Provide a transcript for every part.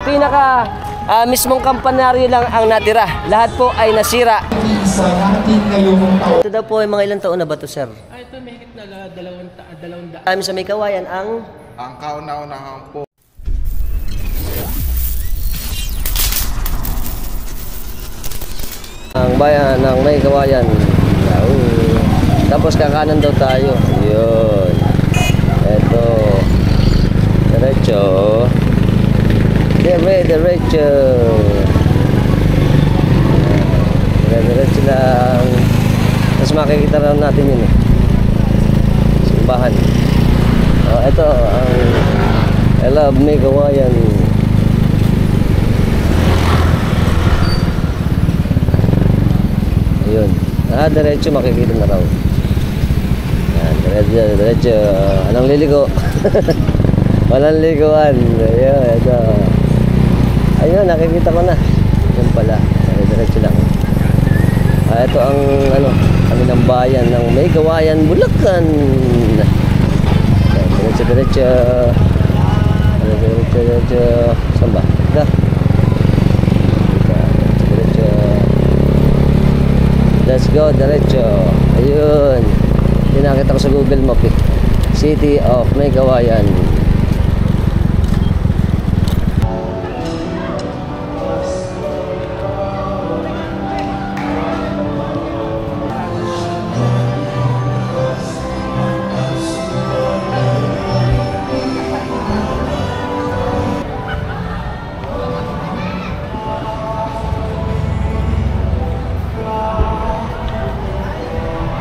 pinaka mismong kampanaryo lang ang natira. Lahat po ay nasira. Ito daw po ay mga ilang taon na ba ito, sir? Ito may higit na 200. Kami sa may kawayan ang kauna-unahang po. ang bayan ng may kawayan. Tapos kakanan daw tayo. Yun. Ito. Diretso. Diretso. Diretso lang. Tapos makikita rin natin yun eh. Simbahan. Ito ang I love may kawayan. Ayun. Diretso makikita na raw. Yan, diretso. Anong liligo? Walang liguan. Ayun, ito. Ayun, nakikita ko na. Yan pala. Diretso lang. Ito ang kami ng bayan ng may kawayan, Bulacan. Diretso. Diretso. Saan ba? Ito. Let's go, diretso. Ayun. Pinakita ko sa Google Map eh. City of May Kawayan.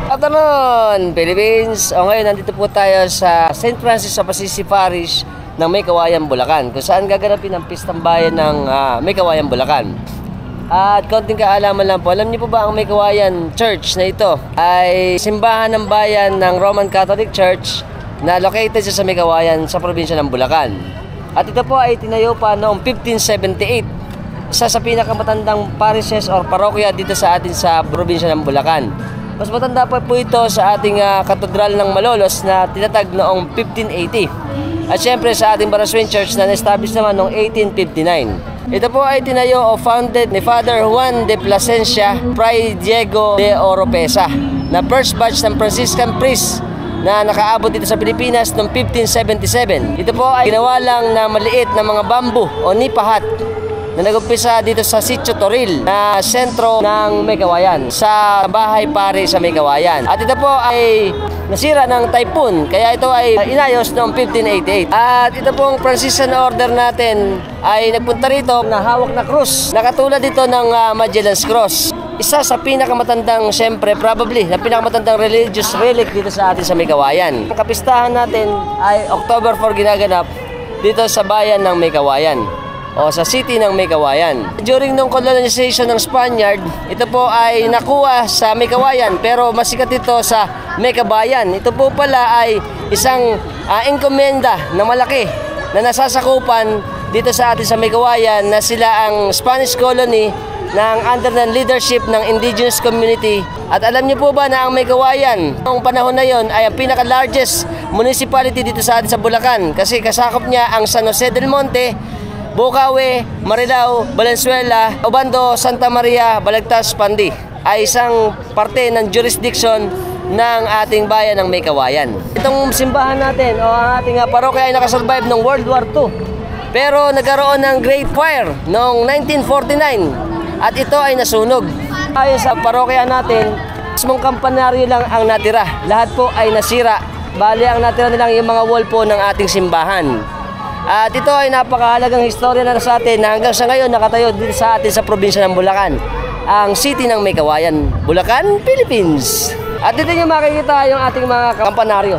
Afternoon, Philippines. Ngayon nandito po tayo sa St. Francis of Assisi Parish ng May Kawayan, Bulacan, kung saan gaganapin ang pistang bayan ng May Kawayan, Bulacan. At konting kaalaman lang po, alam niyo po ba ang May Kawayan Church na ito ay simbahan ng bayan ng Roman Catholic Church na located sa May Kawayan sa probinsya ng Bulacan. At ito po ay tinayo pa noong 1578. Isa sa pinakamatandang parishes or parokya dito sa atin sa probinsya ng Bulacan. Mas matanda pa po ito sa ating katedral ng Malolos na tinatag noong 1580. At syempre sa ating Baraswain Church na na-establish naman noong 1859. Ito po ay tinayo o founded ni Father Juan de Plasencia, Fray Diego de Oropesa, na first batch ng Franciscan priest na nakaabot dito sa Pilipinas noong 1577. Ito po ay ginawa lang na maliit na mga bamboo o nipahat na nag-umpisa dito sa Sitio Toril na sentro ng May Kawayan, sa bahay pare sa May Kawayan. At ito po ay nasira ng typhoon, kaya ito ay inayos noong 1588. At ito pong Franciscan order natin ay nagpunta rito na hawak na krus, nakatulad dito ng Magellan's Cross. Isa sa pinakamatandang, syempre, probably, na pinakamatandang religious relic dito sa atin sa May Kawayan. Ang kapistahan natin ay October 4 ginaganap dito sa bayan ng May Kawayan o sa city ng May Kawayan. During nung colonization ng Spaniard, ito po ay nakuha sa May Kawayan, pero masikat ito sa May Kabayan. Ito po pala ay isang enkomenda na malaki na nasasakupan dito sa atin sa May Kawayan, na sila ang Spanish colony ng under ng leadership ng indigenous community. At alam niyo po ba na ang May Kawayan noong panahon na yon ay ang pinaka-largest municipality dito sa atin sa Bulacan, kasi kasakop niya ang San Jose del Monte, Bukawi, Marilao, Valenzuela, Obando, Santa Maria, Balagtas, Pandi ay isang parte ng jurisdiction ng ating bayan ng May Kawayan. Itong simbahan natin o ang ating parokya ay nakasurvive ng World War II, pero nagkaroon ng Great Fire noong 1949 at ito ay nasunog. Ayon sa parokya natin, mismong kampanaryo lang ang natira. Lahat po ay nasira. Bali, ang natira nilang yung mga wall po ng ating simbahan. At ito ay napakahalagang istorya na sa atin na hanggang sa ngayon nakatayo dito sa atin sa probinsya ng Bulacan, ang city ng May Kawayan, Bulacan, Philippines. At dito nyo makikita yung ating mga kampanaryo.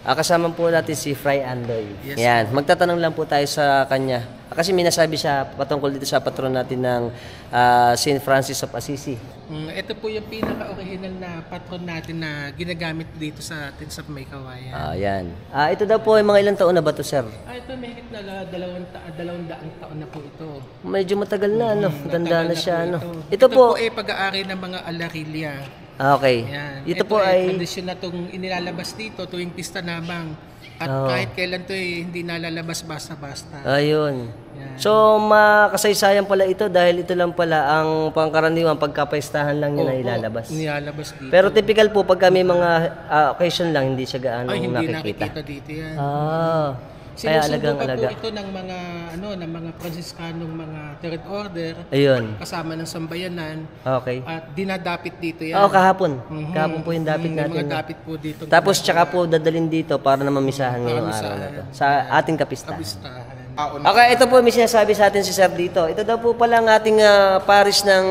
Kasama po natin si Fray Andoy. Yes, Yan, magtatanong lang po tayo sa kanya. Kasi may nasabi siya patungkol dito sa patron natin ng St. Francis of Assisi. Ito po yung pinaka-original na patron natin na ginagamit dito sa atin sa May Kawayan. Yan. Ito daw po, mga ilang taon na ba to, sir? Ito may higit na 200 taon na po ito. Medyo matagal na, ano? Tanda na siya, ano? Ito po ay pag-aari ng mga alarilya. Okay. Yan. Ito po ay... tradisyon na itong inilalabas dito tuwing pista namang. At kahit kailan to hindi nalalabas basta-basta. Ayun. Yan. So, makasaysayan pala ito dahil ito lang pala ang pangkaraniwan pagkapaistahan lang yun na ilalabas. Nilalabas dito. Pero typical po pag kami mga occasion lang, hindi siya gaano hindi nakikita. nakikita dito yan. Kaya Sinusundo pa alagang-alaga. po ito ng mga ng mga Franciscanong mga third order. Ayun. Kasama ng sambayanan. Okay. At dinadapit dito yan. Kahapon. Kahapon po yung dapit May natin. mga dapit po dito. Tapos tsaka po dadalhin dito para na mamisahan ngayong araw mamisahan. na to. Sa ating kapistahan. Kapistahan. Okay, ito po may sinasabi sa atin si Sir dito. Ito daw po pala ang ating parish ng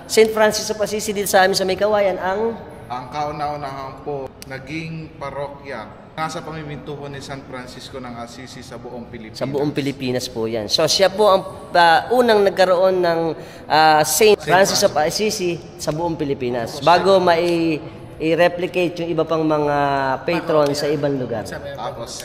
St. Francis of Assisi dito sa amin sa May Kawayan. Ang kauna-unahan po, naging parokya. Nasa pamimintuho ni San Francisco ng Assisi sa buong Pilipinas. Sa buong Pilipinas po yan. So siya po ang unang nagkaroon ng St. Francis of Assisi sa buong Pilipinas. Bago i-replicate yung iba pang mga patron sa ibang lugar. Tapos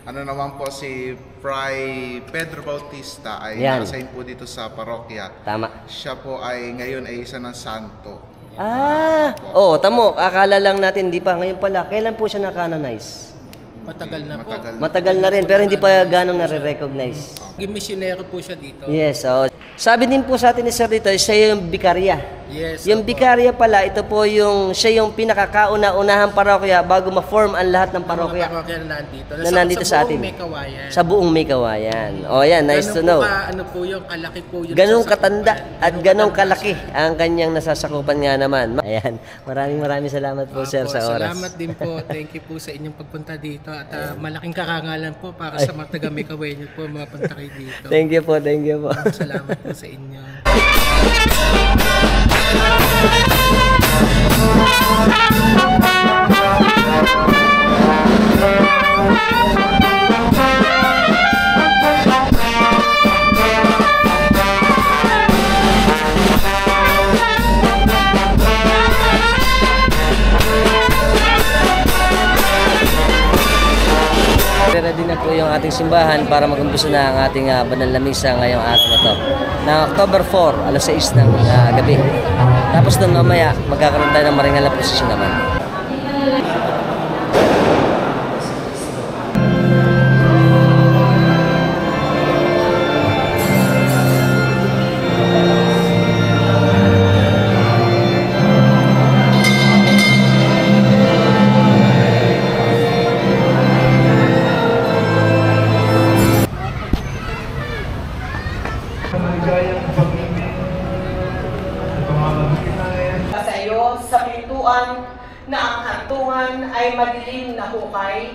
naman po si Fray Pedro Bautista ay Yan. na-assign po dito sa parokya. Tama. Siya po ay ngayon ay isa ng santo. Tamo. Akala lang natin, hindi pa. Ngayon pala, kailan po siya na-canonize? Matagal na po. Matagal na rin, pero hindi pa ganong nare-recognize. Misyonero po siya dito. Yes, sabi din po sa atin ni Sir dito, siya yung bikarya. Yes. Yung bikarya pala, ito po siya yung pinakakauna-unahang parokya bago ma-form ang lahat ng parokya. Mga parokya na nandito. Na nandito sa atin. May Kawayan. Sa buong May Kawayan. Yan, nice to know. Ano po yung kalaki po yung Ganong katanda at ganong kalaki ang kanyang nasasakupan nga naman. Ayan, maraming salamat po, Sir, sa oras. Salamat din po. Thank you po sa inyong pagpunta dito at malaking karangalan po para sa mga taga May Kawayan po mapunta kayo dito. Thank you po. Salamat po sa inyo. Ready na po yung ating simbahan para mag-umpisa na ang ating banal na misa ngayong araw na to. Na October 4, alas 6 ng gabi. Tapos doon mamaya, magkakaroon tayo ng maringal na prosesyon naman. Sa iyo, sa pintuan na ang hantungan ay madilim na hukay.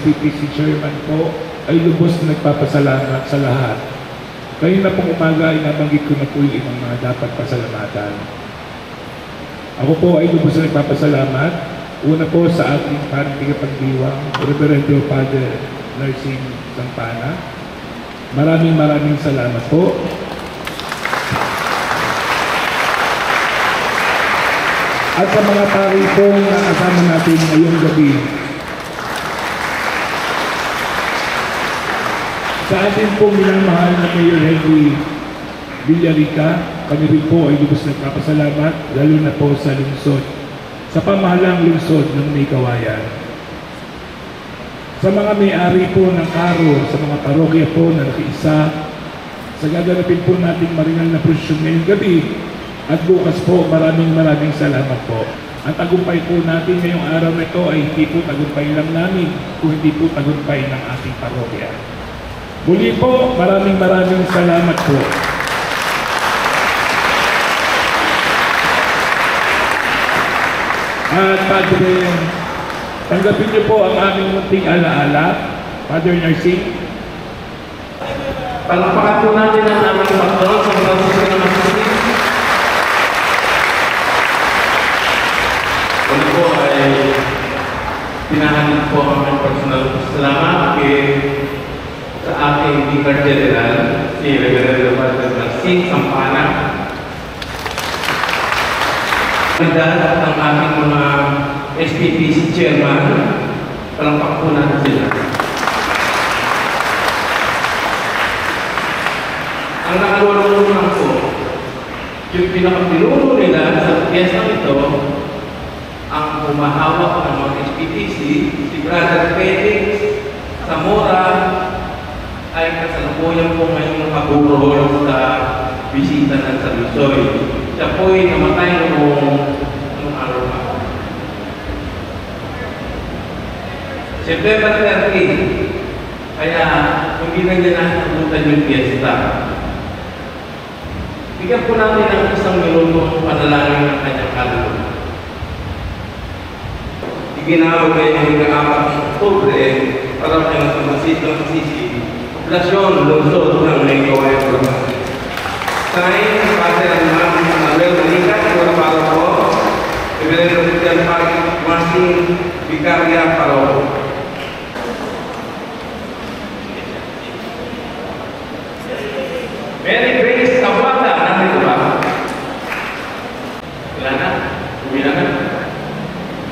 SDPC Chairman po ay lubos na nagpapasalamat sa lahat. Kayo na pong umaga ay nabanggit ko na po yung ibang mga dapat pasalamatan. Ako po ay lubos na nagpapasalamat. Una po sa ating parang tagapagdiwang, Reverendo Father Nursing Sampana. Maraming salamat po. At sa mga pari pong nakasama natin ngayong gabi, sa atin pong minamahal na Mayor Henry Villarica, kami rin po ay lubos nagpapasalamat, lalo na po sa lungsod, sa pamahalang lungsod ng May Kawayan. Sa mga may-ari po ng karo, sa mga parokya po na nakiisa, sa gaganapin po nating maringal na prosesyon ngayong gabi, at bukas po, maraming salamat po. Ang tagumpay po natin ngayong araw na ito ay hindi po tagumpay lang namin, kung hindi po tagumpay ng ating parokya. Muli po, maraming salamat po. At Padre, tanggapin niyo po ang aming munting alaala, Father Nursing. Palakpakan po natin ang aming patron sa Francisco ng Assisi. Una po ay pinahanap po ang aming personal salamat sa ating Vicar General, si Reverendo Father Nursing Sampana. Dahil ng aming mga SPPC Chairman, palakpak po natin sila. Ang nakalulungan po, yung pinakapinuno nila sa piyesta ito, ang humahawak ng mga SPPC, si Brother Felix Zamora, ay kasalukuyan po ngayong nakaburol sa bisita ng Salusoy. Siya po ay namatay noong araw na. September 30, kaya hindi na niya nasabutan yung fiesta. Bigyan po natin ang isang minuto panalangin ng kanyang kaluluwa. Iginawag ngayon ng 4 ng Oktubre, para kayong Francisco ng Assisi, Poblasyon, Lungsod ng May Kawayan. Sign, Father and Ma'am Manuel Manica, Siguro Paro po, Reverendo Christian Martin Vicaria Paro. Mary Grace Kawata, nandito ba? Wala na? Umila na?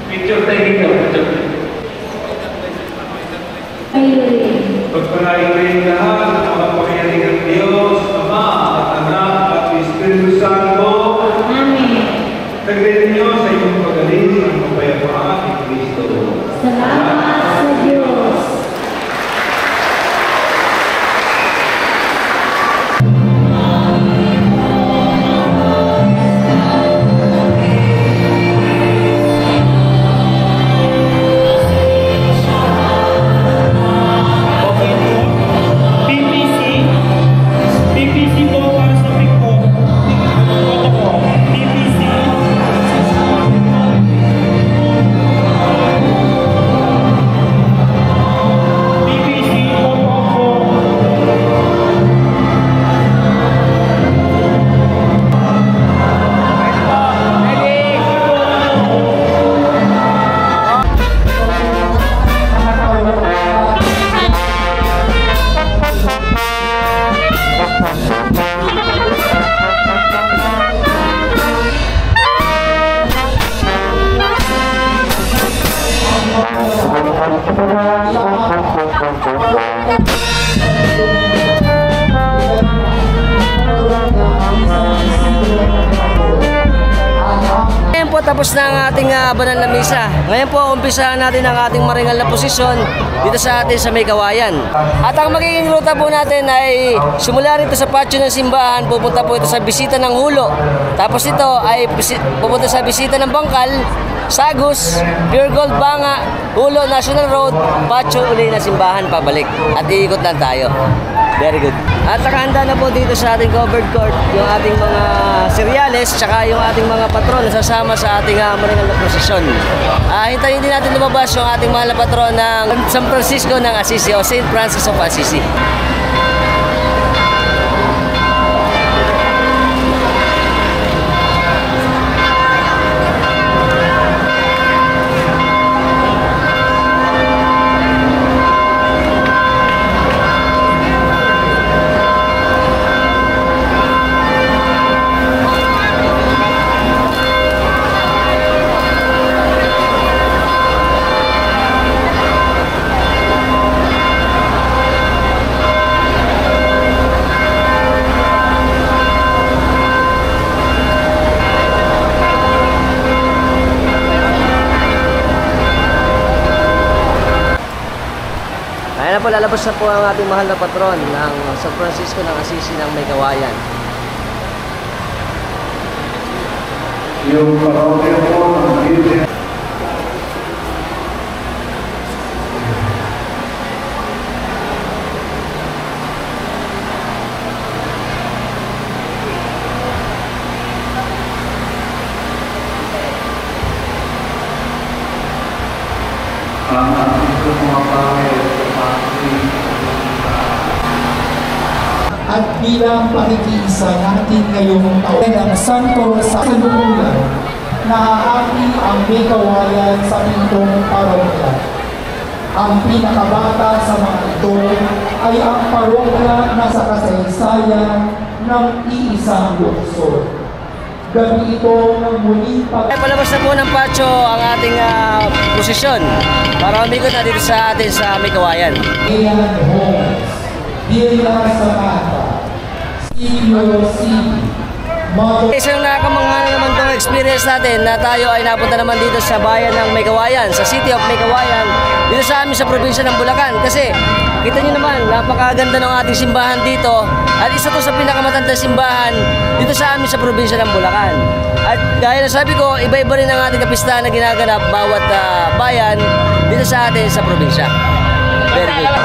Picture tayo dito, picture. Pagpalain kayong lahat ng mga pangyayari ng Diyos, Ama at Anak at Espiritu Santo. Amen. Tagrin niyo sa inyong pagaling ang kapayapaan ni Kristo. Salamat sa Diyos. Ngayon po tapos na ang ating banal na misa. Ngayon po umpisahan natin ang ating maringal na posisyon dito sa atin sa May Kawayan. At ang magiging ruta po natin ay simula rito sa patio ng simbahan, pupunta po ito sa bisita ng Hulo. Tapos ito ay pupunta sa bisita ng Bangkal, Sagus, Pure Gold Banga, Hulo National Road, patio uli na simbahan pabalik. At iikot lang tayo. Very good. At nakahanda na po dito sa ating covered court yung ating mga cereales tsaka yung ating mga patron na sasama sa ating maringal na prosesyon. Hintayin din natin lumabas yung ating mahal na patron ng San Francisco ng Assisi o St. Francis of Assisi. po, lalabas na po ang ating mahal na patron ng San Francisco ng Assisi ng May Kawayan. Yung parokya po ng Virgen. At bilang pakikiisa natin ngayong taon ng Santo sa kalukulan, nahahati ang May Kawayan sa pintong parokya. Ang pinakabata sa mga ito ay ang parokya na sa kasaysayan ng iisang lungsod. Gabi ito ng muling Palabas na po ng patio ang ating posisyon para umikot na dito sa atin sa May Kawayan. Ian Holmes, Villa Samantha, Silvio City, Isang nakakamangha na naman itong experience natin na tayo ay napunta naman dito sa bayan ng May Kawayan, sa City of May Kawayan, dito sa amin sa probinsya ng Bulacan. Kasi kita nyo naman, napakaganda ng ating simbahan dito at isa to sa pinakamatandang simbahan dito sa amin sa probinsya ng Bulacan. At gaya na sabi ko, iba-iba rin ang ating kapistahan na ginaganap bawat bayan dito sa atin sa probinsya. Very good.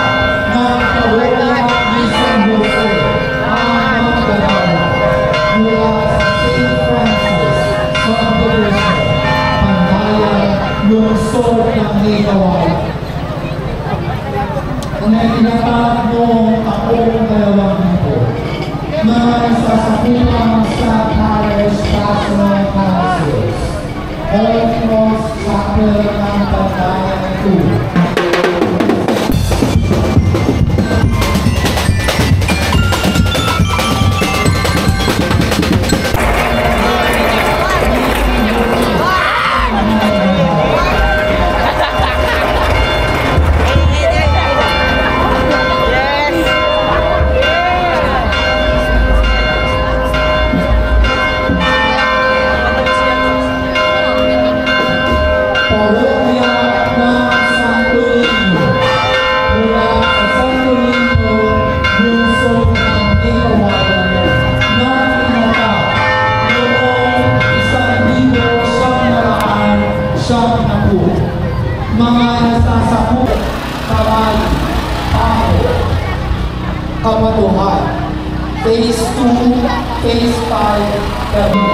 lungsod ng May Kawayan. Na itinatag noong taong 2000 na sasakulang sa Parish Pastoral Council, All Cross Chapel ng Pandayan 2. Mga nasasapu, kamay, pako, kapatuhan, phase 2, phase 5, gabi.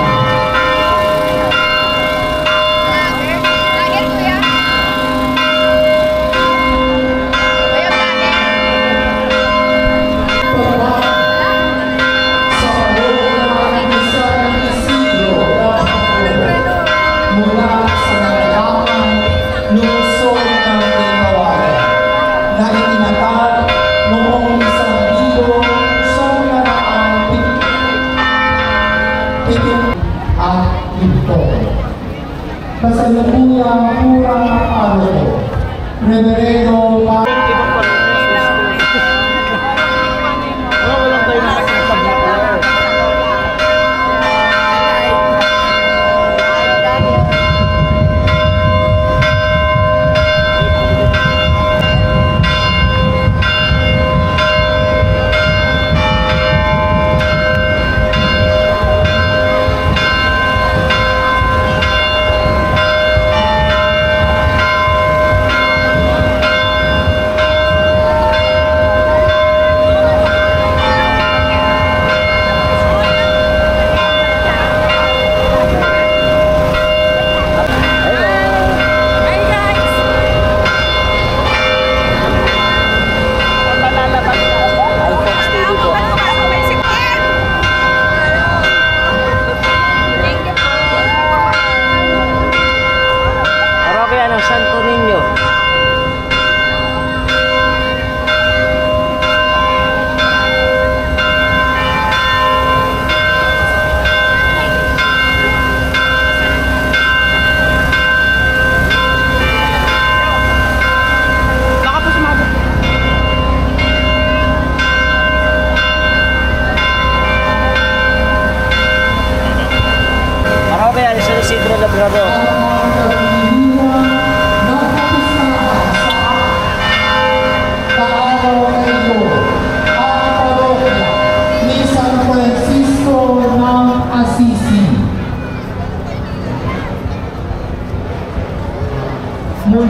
Kasalukuyang kurang araw, Reverendo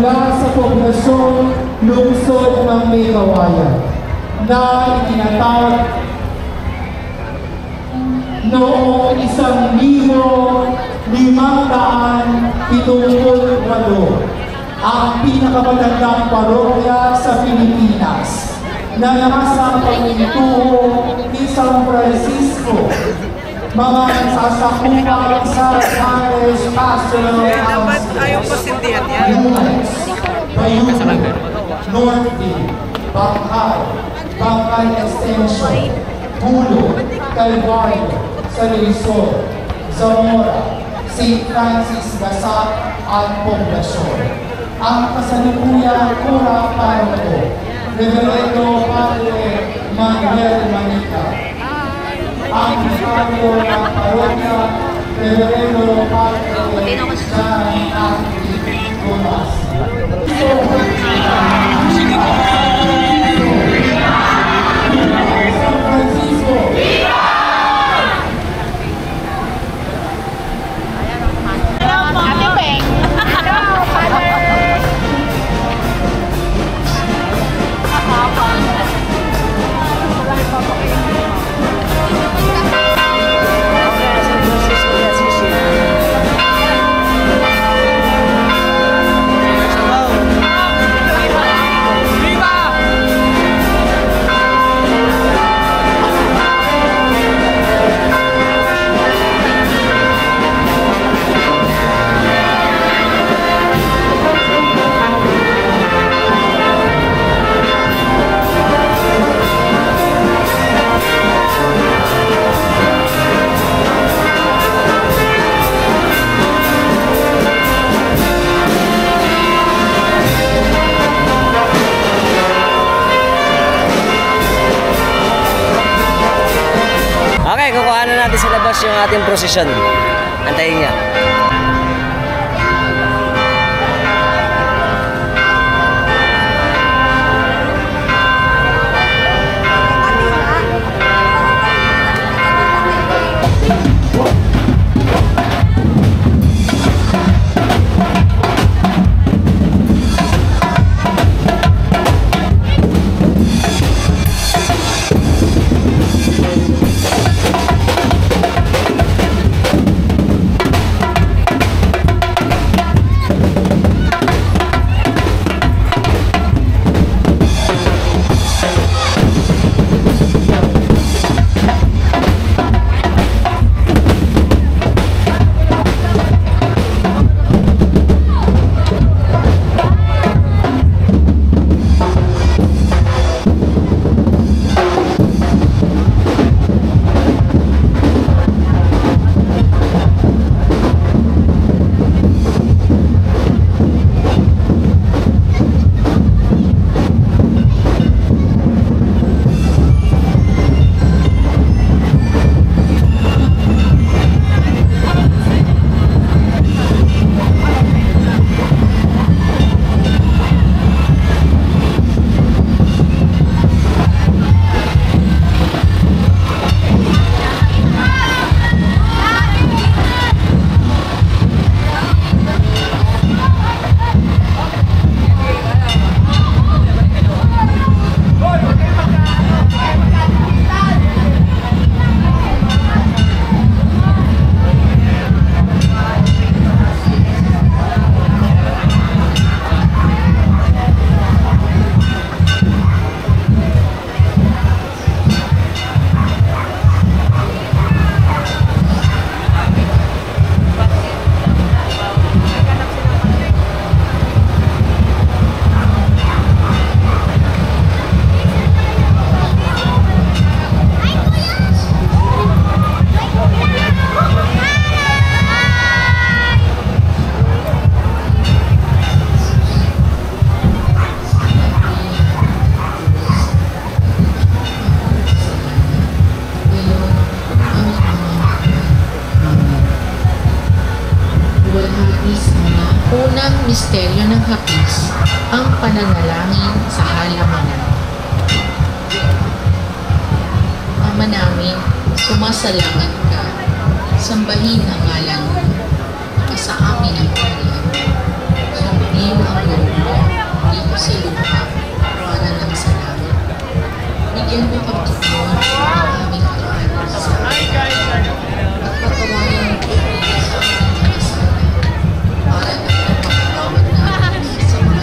mula sa poblasyon lungsod ng May Kawayan na itinatag noong 1578 ang pinakamatandang parokya sa Pilipinas na nasa pagmintuho ni San Francisco, mga nagsasakupang sa Spanish Pastoral Council, Lunes, Bayuno, Northville, Bangkay Extension, Tulo, Calvario, San Luisón, Zamora, St. Francis Gasat at Poblasyon. Ang kasalukuyang kura paroko, Reverendo Padre Manuel Manica. Ang vikaryo ng parokya, Reverendo Padre John Anthony Tomas. San Francisco. Okay, kukuha na natin sa labas yung ating prosesyon. Antayin niya. Unang misteryo ng hapis, ang pananalangin sa halamanan. Ama namin, sumasalangit ka, sambahin ang ngalan mo, sa amin ang kaharian, sundin ang loob sa lupa, iwanan lang sa langit. Bigyan mo Panginoon ang aming kakanin sa at patawarin mo kami sa aming kasalan para na mapatawad namin sa mga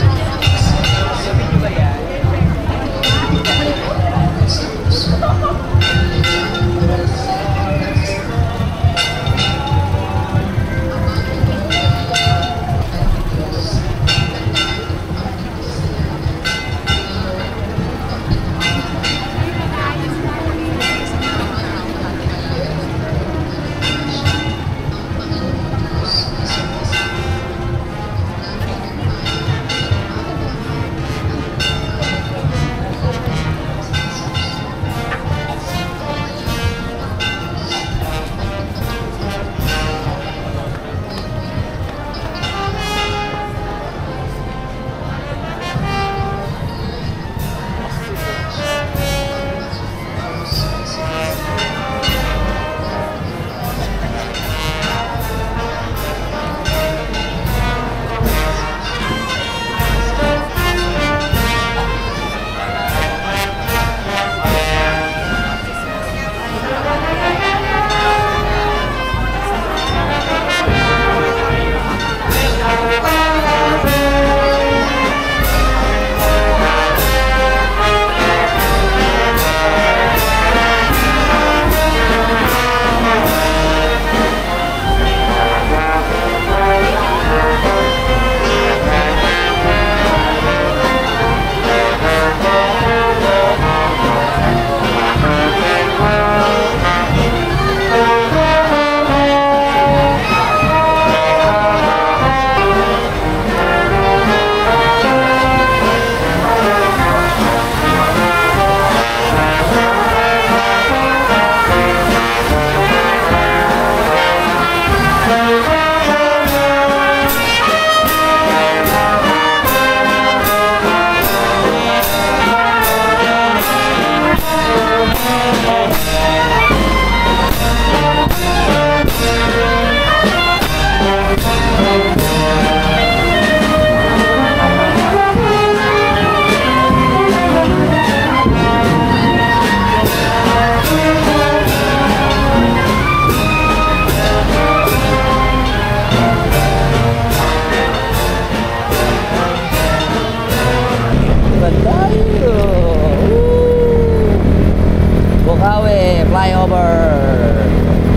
Bukawi flyover.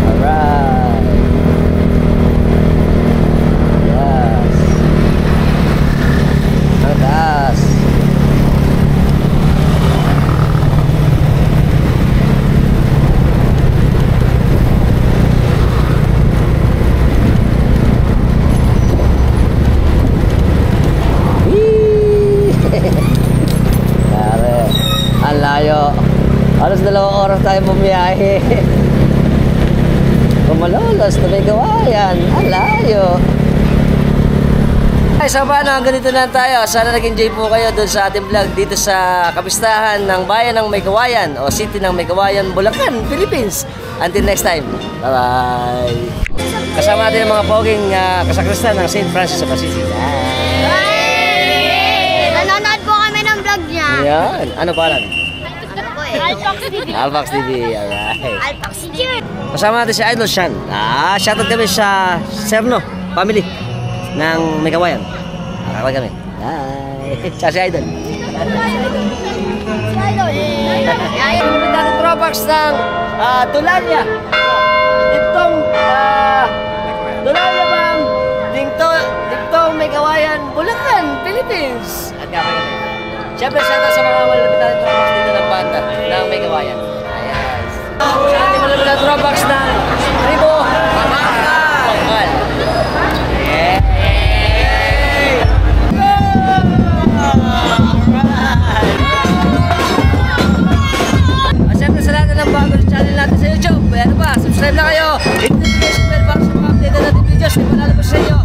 Alright. Yes. Ang taas. Yare. Ang layo. Halos 2 oras tayo bumiyahe. Kumalolos na may gawayan. Ang layo. Ay, so paano? Hanggang dito na tayo. Sana nag-enjoy po kayo dun sa ating vlog dito sa kapistahan ng bayan ng Maykawayan o city ng Maykawayan, Bulacan, Philippines. Until next time. Bye-bye. Kasama natin ang mga poging kasakristan ng St. Francis of Assisi. Nanonood po kami ng vlog niya. Yan. Ano pangalan? Alpax TV. Alpax TV. Alright. Alpax TV. Kasama natin si Idol Sean. Shoutout kami sa Serno family ng Maykawayan. Nakakaway kami. Bye. Sa si Idol. Si Idol. Sumunod natin Tropax ng Tulanya. Dingtong Tulanya bang Dingtong Maykawayan, Bulacan, Philippines. At kapag kami. Siyempre shoutout sa mga malapit natin Tropax dito ng banda ng Maykawayan. Ayan. Sa ating malapit na Tropax ng Tribo Pampal. Siyempre sa lahat ng bago ng channel natin sa YouTube, ano ba, subscribe na kayo, hit the notification bell para sa mga update natin videos na malalabas sa inyo.